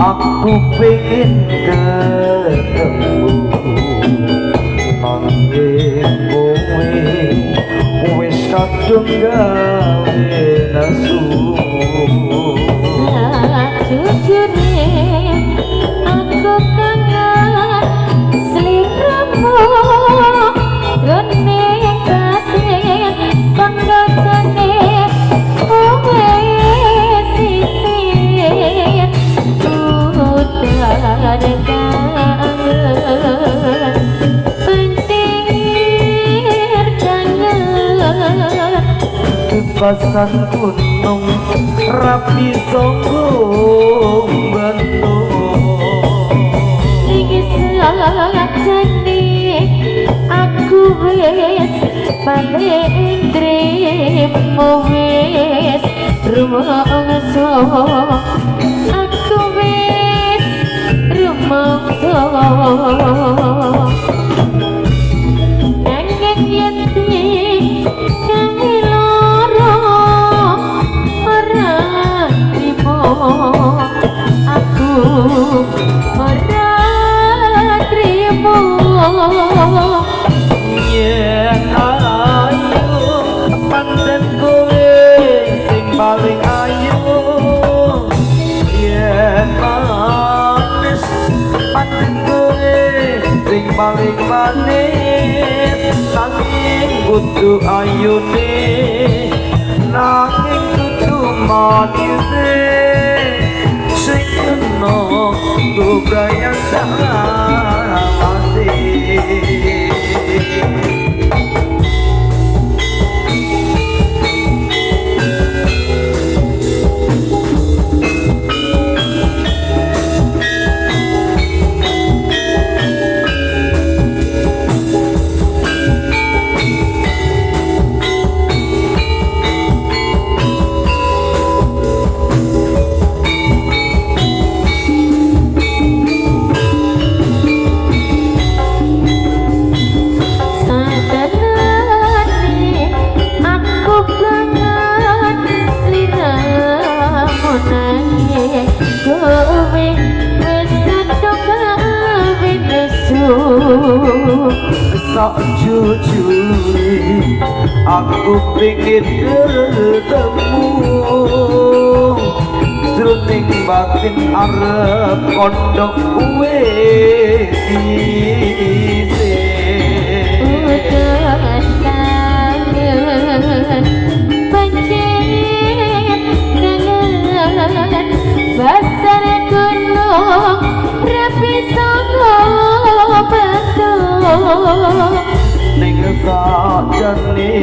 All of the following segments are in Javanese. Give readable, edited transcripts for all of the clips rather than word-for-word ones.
aku pengen ketemu nanging kowe wis kadung gawe nasu jujurnya aku kangen seliramu gone batin kondo jane kowe sisir udah kangen pentir kangen kebasan gunung rapi sombong bentuk iki sajane aku wis paling trimo wis rumangsa aku wis rumangsa nanging yen aku ora trimo yen ayu pancen kowe sing paling ayu yen manis pancen kowe sing paling manis nanging kudu ayune nanging kudu manise sing kena gobrayang sawase sak jujure aku pengen ketemu jroning batin arep kondok kowe sise udah kangen pancen kangen basar gunung rapi ning sajane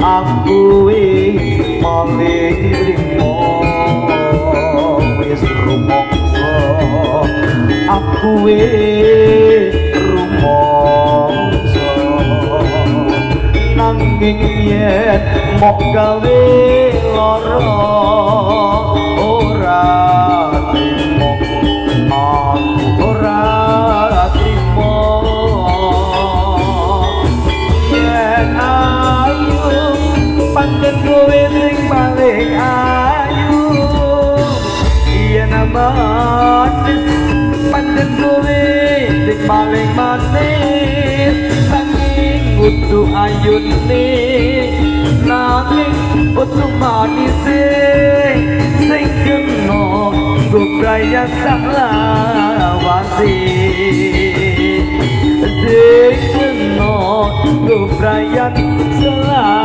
aku wis paling trimo wis rumangsa aku wis rumangsa nanging yen mok gawe lara ora trimo aku ora pancen kowe sing paling ayu yen manis pancen kowe sing paling manis nanging kudu ayune nanging kudu manise sing kena gobrayang salawase sing kena gobrayang salawase